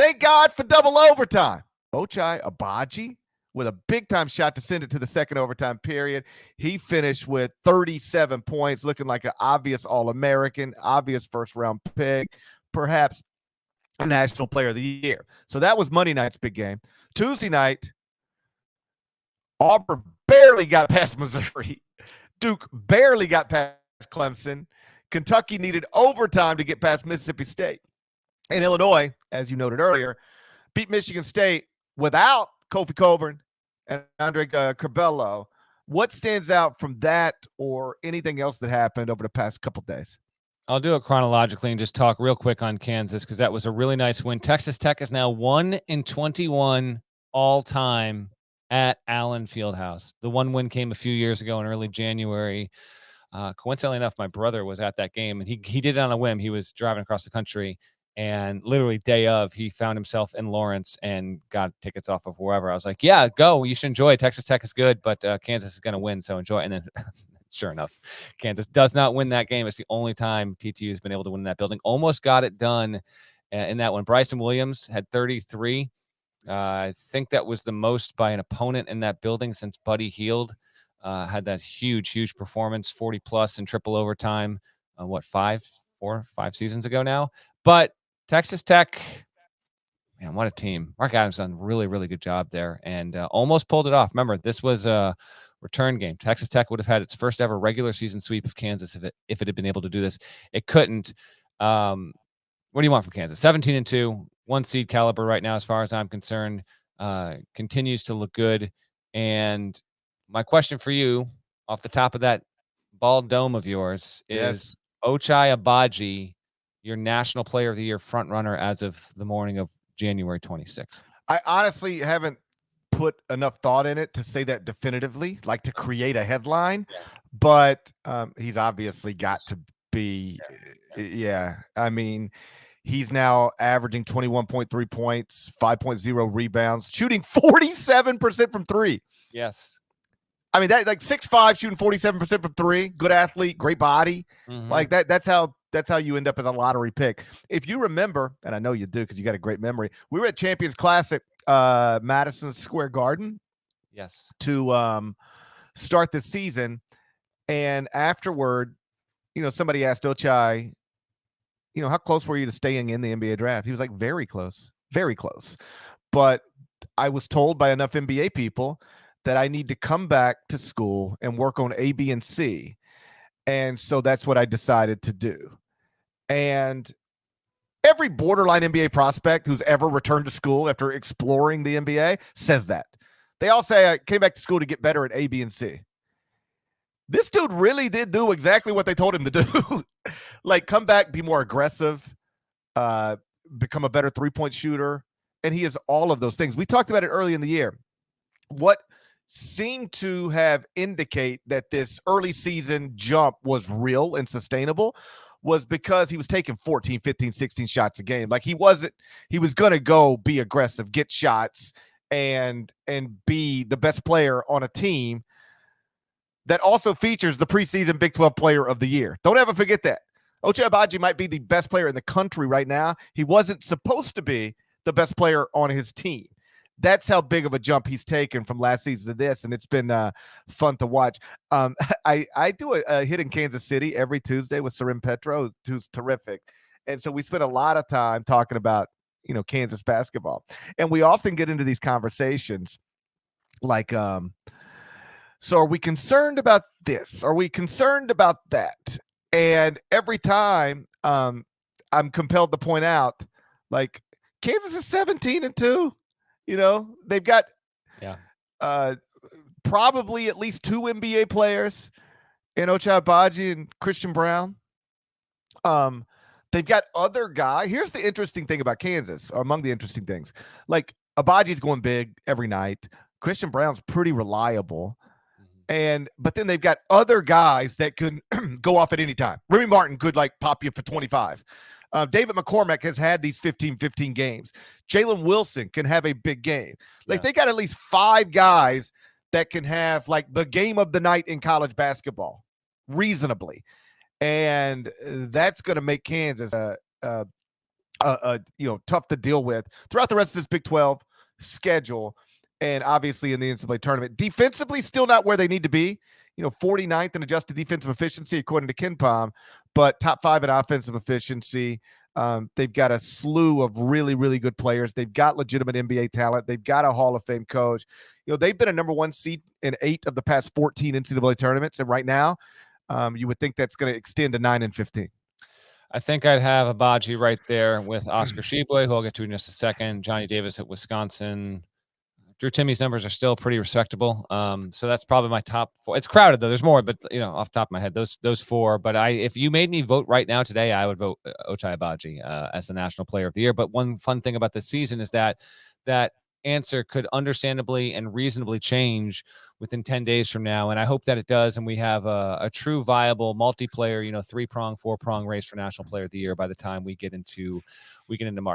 Thank God for double overtime. Ochai Agbaji with a big-time shot to send it to the second overtime period. He finished with 37 points, looking like an obvious All-American, obvious first-round pick, perhaps a National Player of the Year. So that was Monday night's big game. Tuesday night, Auburn barely got past Missouri. Duke barely got past Clemson. Kentucky needed overtime to get past Mississippi State. And Illinois, as you noted earlier, beat Michigan State without Kofi Coburn and Andre Curbelo. What stands out from that or anything else that happened over the past couple of days? I'll do it chronologically and just talk real quick on Kansas because that was a really nice win. Texas Tech is now 1-21 all-time at Allen Fieldhouse. The one win came a few years ago in early January. Coincidentally enough, my brother was at that game, and he did it on a whim. He was driving across the country, and literally day of, he found himself in Lawrence and got tickets off of wherever. I was like, yeah, go. You should enjoy it. Texas Tech is good, but Kansas is going to win, so enjoy it. And then sure enough, Kansas does not win that game. It's the only time TTU has been able to win in that building. Almost got it done in that one. Bryson Williams had 33. I think that was the most by an opponent in that building since Buddy Hield had that huge performance, 40-plus in triple overtime, 5 seasons ago now. But Texas Tech, man, what a team. Mark Adams done a really good job there and almost pulled it off. Remember, this was a return game. Texas Tech would have had its first ever regular season sweep of Kansas if it had been able to do this. It couldn't. What do you want from Kansas? 17-2, 1 seed caliber right now, as far as I'm concerned. Continues to look good. And my question for you, off the top of that bald dome of yours, is Ochai Agbaji your National Player of the Year frontrunner as of the morning of January 26th? I honestly haven't put enough thought in it to say that definitively, like to create a headline, but he's obviously got to be, I mean, he's now averaging 21.3 points, 5.0 rebounds, shooting 47% from three. Yes. I mean, that like 6'5", shooting 47% from three, good athlete, great body. Mm-hmm. Like that's how you end up as a lottery pick. If you remember, and I know you do because you got a great memory, we were at Champions Classic, Madison Square Garden. Yes. To start the season. And afterward, somebody asked Ochai, how close were you to staying in the NBA draft? He was like, very close, very close. But I was told by enough NBA people that I need to come back to school and work on A, B, and C. And so that's what I decided to do. And every borderline NBA prospect who's ever returned to school after exploring the NBA says that. They all say, I came back to school to get better at A, B, and C. This dude really did do exactly what they told him to do. Like, come back, be more aggressive, become a better three-point shooter. And he is all of those things. We talked about it early in the year. What seemed to have indicate that this early season jump was real and sustainable was because he was taking 14, 15, 16 shots a game. Like he was going to go be aggressive, get shots, and be the best player on a team that also features the preseason Big 12 Player of the Year. Don't ever forget that. Ochai Agbaji might be the best player in the country right now. He wasn't supposed to be the best player on his team. That's how big of a jump he's taken from last season to this, and it's been fun to watch. I do a hit in Kansas City every Tuesday with Sarim Petro, who's terrific. And so we spend a lot of time talking about, Kansas basketball. And we often get into these conversations like, so are we concerned about this? Are we concerned about that? And every time I'm compelled to point out, like, Kansas is 17-2. They've got probably at least 2 NBA players in Ochai Agbaji and Christian Braun. They've got other guy. Here's the interesting thing about Kansas, or among the interesting things. Like, Agbaji's going big every night. Christian Braun's pretty reliable. But then they've got other guys that can go off at any time. Remy Martin could pop you for 25. David McCormack has had these 15 games. Jalen Wilson can have a big game. They got at least 5 guys that can have the game of the night in college basketball reasonably. And that's going to make Kansas a tough to deal with throughout the rest of this Big 12 schedule, and obviously in the NCAA tournament. Defensively, still not where they need to be. 49th in adjusted defensive efficiency according to KenPom, but top 5 in offensive efficiency. They've got a slew of really, really good players. They've got legitimate NBA talent. They've got a Hall of Fame coach. They've been a number 1 seed in 8 of the past 14 NCAA tournaments, and right now, you would think that's going to extend to 9 and 15. I think I'd have Agbaji right there with Oscar Tshiebwe, who I'll get to in just a second. Johnny Davis at Wisconsin. Drew Timmy's numbers are still pretty respectable. So that's probably my top 4. It's crowded though. There's more, but off the top of my head, those 4. But if you made me vote right now today, I would vote Ochai Agbaji as the National Player of the Year. But one fun thing about this season is that answer could understandably and reasonably change within 10 days from now. And I hope that it does. And we have a true viable multiplayer, 3-prong, 4-prong race for National Player of the Year by the time we get into March.